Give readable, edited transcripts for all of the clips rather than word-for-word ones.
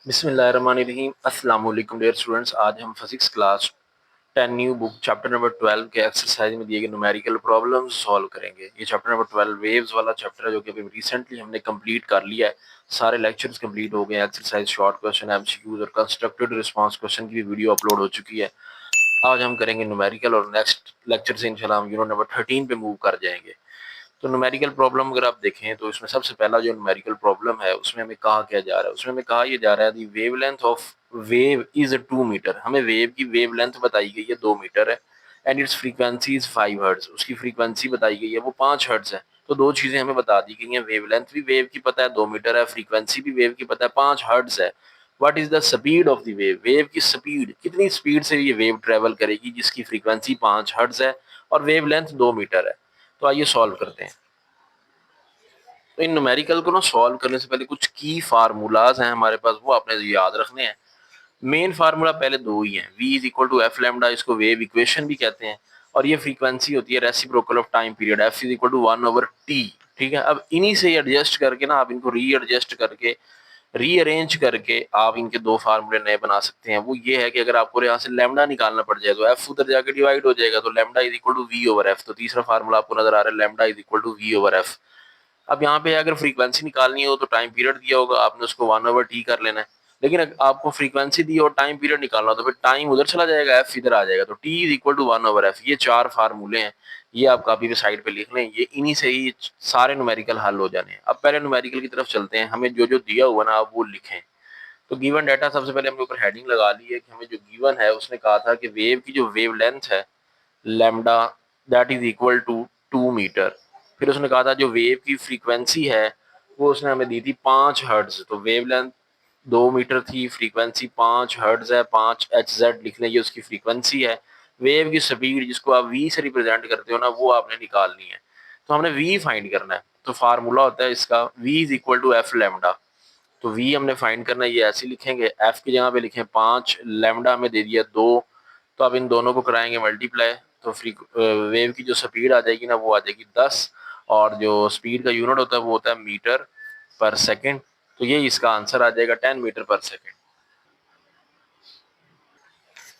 बिस्मिल्लाहिर्रहमानिर्रहीम। अस्सलाम वालेकुम डियर स्टूडेंट्स। आज हम physics class 10 new book chapter number 12 के एक्सरसाइज में दिए गए न्यूमेरिकल प्रॉब्लम्स सॉल्व करेंगे। ये चैप्टर नंबर 12 वेव्स वाला चैप्टर है जो कि अभी रिसेंटली हमने कंप्लीट कर लिया है। सारे लेक्चर्स कंप्लीट हो गए। एक्सरसाइज, शॉर्ट क्वेश्चन, एमसीक्यूज और कंस्ट्रक्टेड रिस्पांस क्वेश्चन की भी वीडियो अपलोड हो चुकी है। आज हम करेंगे न्यूमेरिकल और नेक्स्ट लेक्चर से इंशाल्लाह हम यूनिट नंबर 13 पे मूव कर जाएंगे। तो न्यूमेरिकल प्रॉब्लम अगर आप देखें तो इसमें सबसे पहला जो न्यूमेरिकल प्रॉब्लम है उसमें हमें कहा क्या जा रहा है, उसमें हमें कहा यह जा रहा है the wavelength of wave is 2 metre. हमें वेव की वेवलेंथ बताई गई है 2 मीटर है and its frequency is 5 hertz. उसकी फ्रीक्वेंसी बताई गई है वो 5 हर्ट्ज है। तो दो चीजें हमें बता दी गई हैं, वेवलेंथ भी वेव की पता है 2 मीटर है, फ्रीक्वेंसी भी वेव की पता है 5 हर्ट्ज है। What is the speed of the wave, wave की स्पीड, कितनी स्पीड से ये वेव ट्रेवल करेगी जिसकी फ्रीक्वेंसी 5 हर्ट्ज है और वेव लेंथ 2 मीटर है। तो आइए सॉल्व करते हैं। तो इन न्यूमेरिकल को ना सॉल्व करने से पहले कुछ की फार्मूलाज हैं हमारे पास, वो आपने याद रखने हैं। मेन फार्मूला पहले दो ही हैं, v is equal to F lambda, इसको वेव इक्वेशन भी कहते हैं, और ये फ्रीक्वेंसी होती है reciprocal of time period, f is equal to 1/t। ठीक है, अब इन्हीं से एडजस्ट करके ना आप इनको रीएडजस्ट करके रीअरेंज करके आप इनके दो फार्मूले नए बना सकते हैं। वो ये है कि अगर आपको यहाँ से लेमडा निकालना पड़ जाए तो एफ उधर जाके डिवाइड हो जाएगा, तो lambda is equal to V over F. तो तीसरा फार्मूला आपको नजर आ रहा है, lambda is equal to V over F. अब यहाँ पे अगर फ्रीक्वेंसी निकालनी हो तो टाइम पीरियड दिया होगा, आपने उसको 1/t कर लेना है। लेकिन अगर आपको फ्रीक्वेंसी दी और टाइम पीरियड निकालना हो तो फिर टाइम उधर चला जाएगा, एफ इधर आ जाएगा, तो t is equal to 1/f। ये चार फार्मूले हैं, ये आप कॉपी पे साइड पे लिख लें, ये इन्हीं से ही सारे न्यूमेरिकल हल हो जाने हैं। अब पहले न्यूमेरिकल की तरफ चलते हैं, हमें जो जो दिया हुआ ना आप वो लिखें। तो गिवन डाटा सबसे पहले हमने ऊपर हेडिंग लगा ली है कि हमें जो गिवन है उसने कहा था कि वेव की जो वेव लेंथ है lambda that is equal to 2 metre. फिर उसने कहा था जो वेव की फ्रीक्वेंसी है वो उसने हमें दी थी 5 हर्ट्ज। तो वेव लेंथ 2 मीटर थी, फ्रीक्वेंसी 5 हर्ट्ज है, 5 Hz लिख लें, ये उसकी फ्रीक्वेंसी है। वेव की स्पीड जिसको आप वी से रिप्रेजेंट करते हो ना वो आपने निकालनी है। तो हमने वी फाइंड करना है। तो फार्मूला होता है इसका V is equal to F lambda. तो वी हमने फाइंड करना है, ये ऐसे लिखेंगे, एफ की जगह पे लिखें 5, लेमडा हमें दे दिया 2। तो अब इन दोनों को कराएंगे मल्टीप्लाई, तो फ्री वेव की जो स्पीड आ जाएगी ना वो आ जाएगी 10, और जो स्पीड का यूनिट होता है वो होता है मीटर पर सेकेंड। तो ये इसका आंसर आ जाएगा 10 मीटर पर सेकेंड।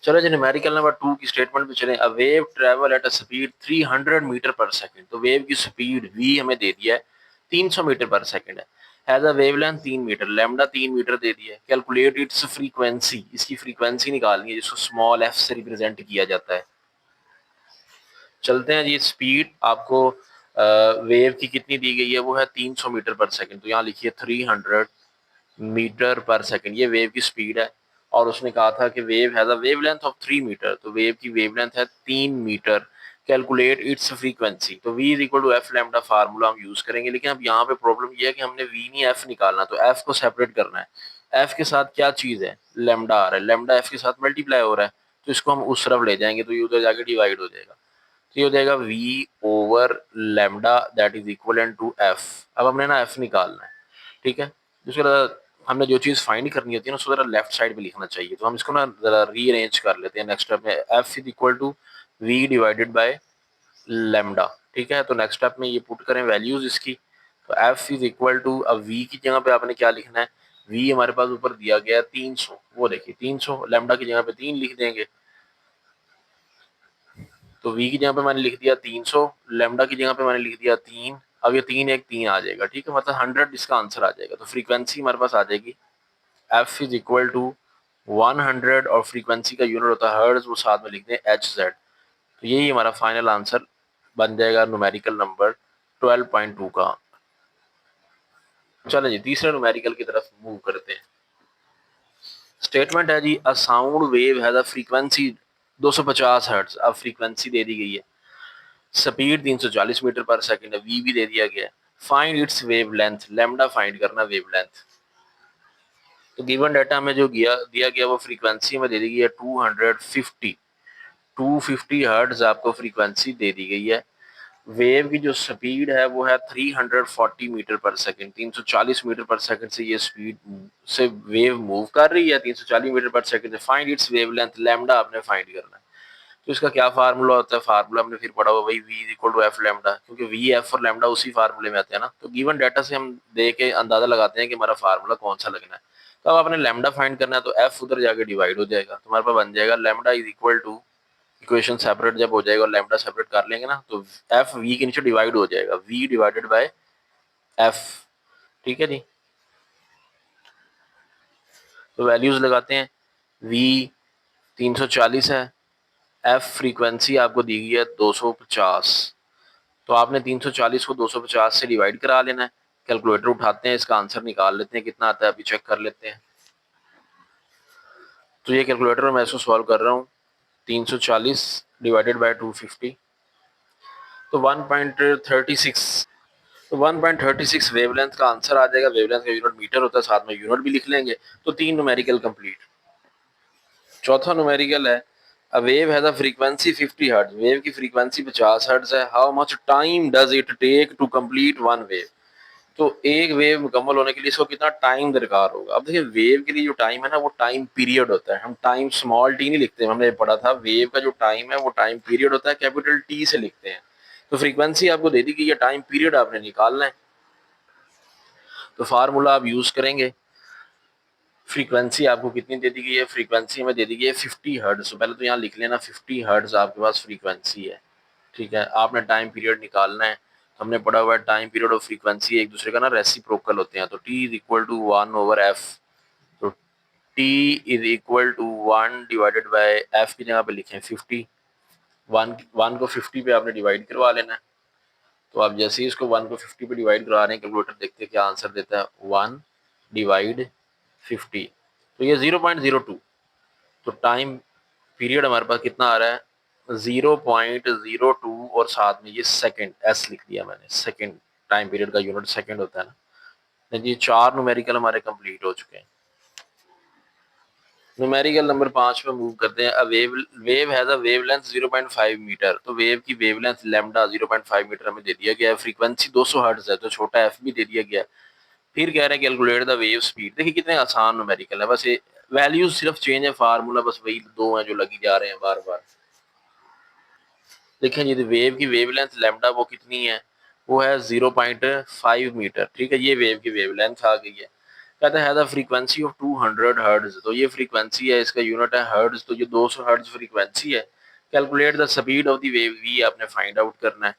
चलो जी न्यूमेरिकल नंबर 2 की स्टेटमेंट पे चलें। A wave travel at a speed 300 metre per second. तो वेव की स्पीड v हमें दे दिया है 300 मीटर पर सेकंड है। Has a wavelength 3 metre, lambda 3 metre दे दिया है। कैलकुलेट इट्स फ्रीक्वेंसी, इसकी फ्रीक्वेंसी निकालनी है जिसको स्मॉल f से रिप्रेजेंट किया जाता है। चलते हैं जी, स्पीड आपको वेव की कितनी दी गई है वो है 300 मीटर पर सेकंड। तो यहाँ लिखिए 300 मीटर पर सेकंड, ये वेव की स्पीड है। और उसने कहा था कि wave has a wavelength of 3 metre, तो वेव की वेवलेंथ है 3 मीटर। कैलकुलेट इट्स फ्रीक्वेंसी, तो v is equal to F lambda formula हम यूज करेंगे। लेकिन अब यहाँ पे प्रॉब्लम ये है कि हमने v नहीं f निकालना, तो f को सेपरेट करना है। f के साथ क्या चीज है, लैम्डा आ रहा है, लैम्डा f के साथ मल्टीप्लाई हो रहा है, तो इसको हम उस तरफ ले जाएंगे तो ये उधर जाके डिवाइड हो जाएगा। तो ये हो जाएगा v over lambda that is equal to f। अब हमने ना f निकालना है, ठीक है। दूसरा हमने जो चीज फाइंड करनी होती है ना उसको जरा लेफ्ट साइड पे लिखना चाहिए, तो हम इसको ना जरा रीअरेंज कर लेते हैं। नेक्स्ट स्टेप में f is equal to v divided by lambda, ठीक है। तो नेक्स्ट स्टेप में ये पुट करें वैल्यूज इसकी, तो f इज इक्वल टू, अब v की जगह पे आपने क्या लिखना है, v हमारे पास ऊपर दिया गया है 300, वो देखिए 300, लेमडा की जगह पे 3 लिख देंगे। तो v की जगह पे मैंने लिख दिया 300, लेमडा की जगह पे मैंने लिख दिया 3। अब ये 3 एक 3 आ जाएगा, ठीक है, मतलब 100 इसका आंसर आ जाएगा। तो फ्रीक्वेंसी हमारे पास आ जाएगी f इज इक्वल टू 100, और फ्रीक्वेंसी का यूनिट होता है हर्ट्ज, वो साथ में लिख दें hz। तो यही हमारा फाइनल आंसर बन जाएगा न्यूमेरिकल नंबर 12.2 का। चलें जी तीसरे न्यूमेरिकल की तरफ मूव करते हैं। स्टेटमेंट है जी, a sound wave has a frequency 250 hertz. अब फ्रीक्वेंसी दे दी गई है, स्पीड 340 मीटर पर सेकंड है, वी भी दे दिया गया है। Find its wavelength, lambda find करना वेव लेंथ। तो गिवन डाटा में जो दिया गया वो फ्रीक्वेंसी में दे दी गई है 250 हर्ट्ज आपको फ्रीक्वेंसी दे दी गई है। वेव की जो स्पीड है वो है 340 metre per second, 340 metre per second से ये स्पीड से वेव मूव कर रही है 340 मीटर पर सेकंड से। फाइंड इट्स वेवलेंथ, लैम्डा आपने फाइंड करना है। तो इसका क्या फार्मूला होता है, फार्मूला हमने फिर पढ़ा हुआ वही v is equal to F lambda, क्योंकि v f और लैम्डा उसी फार्मूले में आते हैं ना। तो गिवन डाटा से हम दे के अंदाजा लगाते हैं कि हमारा फार्मूला कौन सा लगना है। तो अब आपने लैम्डा फाइंड करना है, तो एफ उधर जाके डिवाइड हो जाएगा, तुम्हारे पास बन जाएगा lambda is equal to, equation separate जब हो जाएगा और लैम्डा सेपरेट कर लेंगे ना, तो एफ वी के नीचे डिवाइड हो जाएगा, वी डिवाइडेड बाय एफ। ठीक है जी, तो वैल्यूज लगाते हैं। वी 340 है, एफ फ्रीक्वेंसी आपको दी गई है 250, तो आपने 340 को 250 से डिवाइड करा लेना है। कैलकुलेटर उठाते हैं, इसका आंसर निकाल लेते हैं कितना आता है, अभी चेक कर लेते हैं। तो ये कैलकुलेटर मैं इसको सॉल्व कर रहा हूँ, 340 डिवाइडेड बाय 250, तो 1.36, तो 1.36 वेवलेंथ का आंसर आ जाएगा। वेवलेंथ का यूनिट मीटर होता है, साथ में यूनिट भी लिख लेंगे। तो 3 न्यूमेरिकल कंप्लीट। चौथा न्यूमेरिकल है, a wave has a frequency 50 hertz, wave की फ्रीक्वेंसी 50 हर्ट्ज है, how much time does it take to complete one wave. तो एक वेव मुकम्मल होने के लिए इसको कितना टाइम दरकार होगा। अब देखिए, वेव के लिए जो टाइम है ना, वो टाइम पीरियड होता है, हम टाइम स्मॉल टी नहीं लिखते, हमने पढ़ा था वेव का जो टाइम है वो टाइम पीरियड होता है, कैपिटल टी से लिखते हैं। तो फ्रीक्वेंसी आपको दे दी गई है, टाइम पीरियड आपने निकालना है, तो फार्मूला आप यूज करेंगे। फ्रीक्वेंसी आपको कितनी दे दी गई है, फ्रीक्वेंसी में दे दी गई है 50 हर्ट्ज। तो पहले तो यहाँ लिख लेना 50 हर्ट्ज आपके पास फ्रीक्वेंसी है। ठीक है, आपने टाइम पीरियड निकालना है। हमने पढ़ा हुआ है टाइम पीरियड और फ्रीक्वेंसी एक दूसरे का ना रेसिप्रोकल होते हैं, तो T is equal to 1/f। तो T is equal to 1 divided by F की जगह पे लिखें 50। वन को 50 पे आपने डिवाइड करवा लेना है। तो आप जैसे ही इसको 1 को 50 पे डिवाइड करवा रहे हैं, कैलकुलेटर देखते हैं क्या आंसर देता है, 1 डिवाइड 50, तो ये 0.02। तो टाइम पीरियड हमारे पास कितना आ रहा है, 0.02, और साथ में ये सेकंड एस लिख दिया मैंने, सेकंड, टाइम पीरियड का यूनिट सेकंड होता है ना। ये 4 न्यूमेरिकल हमारे कंप्लीट हो चुके हैं। न्यूमेरिकल नंबर 5 पे मूव करते हैं। Wave has a wavelength 0.5 metre, तो वेव की वेवलेंथ लैम्डा 0.5 मीटर हमें दे दिया गया है। फ्रीक्वेंसी 200 हर्ट्ज है, तो छोटा एफ भी दे दिया गया है। फिर कह रहे हैं कैलकुलेट द वेव स्पीड। देखिए कितने आसान न्यूमेरिकल है, बस ये वैल्यूज सिर्फ चेंज है, फार्मूला बस वही दो हैं जो लगी जा रहे हैं बार बार। देखें जी, वेव की वेवलेंथ लैम्डा वो कितनी है, वो है 0.5 मीटर। ठीक है, ये वेव की वेवलेंथ आ गई है। कहता है द फ्रीक्वेंसी ऑफ 200 हर्ट्ज, तो ये फ्रीक्वेंसी है, इसका यूनिट है हर्ट्ज, तो ये 200 हर्ट्ज फ्रीक्वेंसी है। Calculate the speed of the wave, V आपने फाइंड आउट करना है।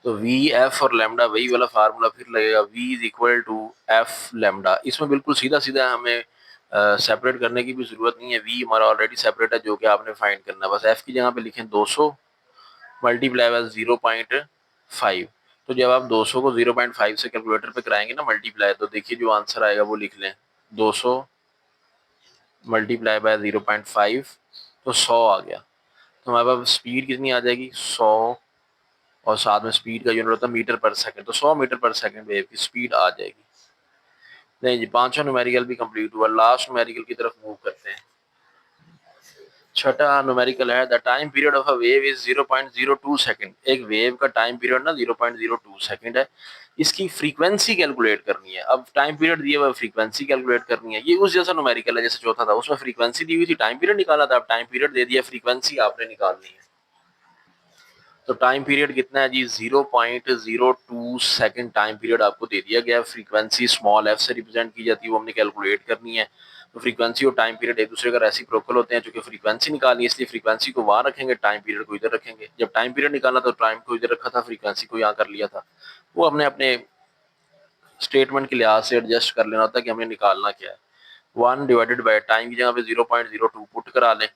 तो वी एफ और लैम्डा वही वाला फार्मूला फिर लगेगा, V is equal to F lambda. इसमें बिल्कुल सीधा सीधा हमें सेपरेट करने की भी जरूरत नहीं है, वी हमारा ऑलरेडी सेपरेट है, जो कि आपने फाइंड करना है। बस एफ की जगह पे लिखें 200 मल्टीप्लाई बाय 0.5। तो जब आप 200 को 0.5 से कैलकुलेटर पे कराएंगे ना मल्टीप्लाई, तो देखिए जो आंसर आएगा वो लिख लें, 200 मल्टीप्लाई बाय 0.5, तो 100 आ गया। तो हमारे पास स्पीड कितनी आ जाएगी, 100, और साथ में स्पीड का यूनिट होता है मीटर पर सेकंड, तो 100 मीटर पर सेकंड वेव की स्पीड आ जाएगी। नहीं जी, पांचवा न्यूमेरिकल भी कंप्लीट हुआ, लास्ट न्यूमेरिकल की तरफ मूव करते हैं। छठा न्यूमेरिकल है, the time period of a wave is 0.02 second. एक वेव का टाइम पीरियड ना 0.02 सेकंड है। इसकी फ्रीक्वेंसी कैलकुलेट करनी है। अब टाइम पीरियड दिया हुआ, फ्रीक्वेंसी कैलकुलेट करनी है। ये उस जैसा न्यूमेरिकल है जैसे चौथा था, उसमें फ्रीक्वेंसी दी हुई थी, टाइम पीरियड निकाला था। अब टाइम पीरियड दे दिया, फ्रीक्वेंसी आपने निकालनी है। तो टाइम पीरियड कितना है जी, 0.02 सेकंड टाइम पीरियड आपको दे दिया गया। फ्रीक्वेंसी स्मॉल एफ से रिप्रेजेंट की जाती है, वो हमने कैलकुलेट करनी है। तो फ्रीक्वेंसी और टाइम पीरियड एक दूसरे का रेसिप्रोकल होते हैं, चूंकि फ्रीक्वेंसी निकालनी है इसलिए फ्रीक्वेंसी को वहां रखेंगे, टाइम पीरियड को इधर रखेंगे। जब टाइम पीरियड निकालना तो टाइम को इधर रखा था, फ्रीक्वेंसी को यहाँ कर लिया था। वो हमने अपने स्टेटमेंट के लिहाज से एडजस्ट कर लेना होता है कि हमें निकालना क्या है। 1 डिवाइडेड बाय टाइम की जगह पे 0.02 पुट करा लें।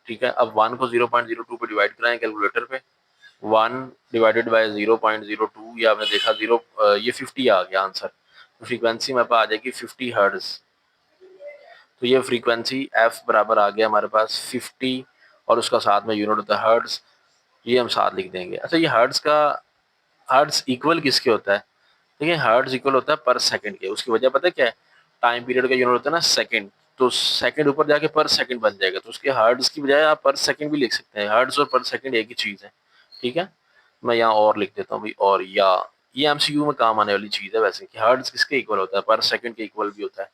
ठीक है, अब 1 को 0.02 पे डिवाइड कराएं कैलकुलेटर पे, 1 डिवाइडेड बाय 0.02, या आपने देखा ये 50 आ गया आंसर। तो फ्रीक्वेंसी मेरे पास आ जाएगी 50 हर्ट्ज। तो ये फ्रीक्वेंसी एफ बराबर आ गया हमारे पास 50, और उसका साथ में यूनिट होता है हर्ट्ज, ये हम साथ लिख देंगे। अच्छा, ये हर्ट्ज इक्वल किसके होता है, देखिए हर्ट्ज इक्वल होता है पर सेकंड के। उसकी वजह पता है क्या है, टाइम पीरियड का यूनिट होता है ना सेकंड, तो सेकंड ऊपर जाके पर सेकंड बन जाएगा, तो उसके हर्ट्ज की बजाय आप पर सेकंड भी लिख सकते हैं। हर्ट्ज और पर सेकंड एक ही चीज है। ठीक है, मैं यहाँ और लिख देता हूँ भाई, और या ये एमसीक्यू में काम आने वाली चीज है वैसे, कि हर्ट्ज किसके इक्वल होता है, पर सेकंड के इक्वल भी होता है।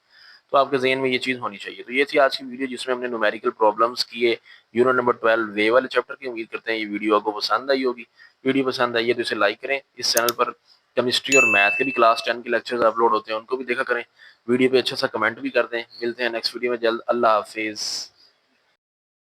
तो आपके जहन में ये चीज होनी चाहिए। तो ये थी आज की वीडियो जिसमें हमने न्यूमेरिकल प्रॉब्लम्स किए, यूनिट नंबर 12 वे वाले चैप्टर की। उम्मीद करते हैं ये वीडियो आपको पसंद आई होगी। वीडियो पसंद आई है तो इसे लाइक करें, इस चैनल पर केमिस्ट्री और मैथ के भी क्लास 10 के लेक्चर्स अपलोड होते हैं, उनको भी देखा करें। वीडियो पे अच्छा सा कमेंट भी कर दें। मिलते हैं नेक्स्ट वीडियो में जल्द। अल्लाह हाफिज़।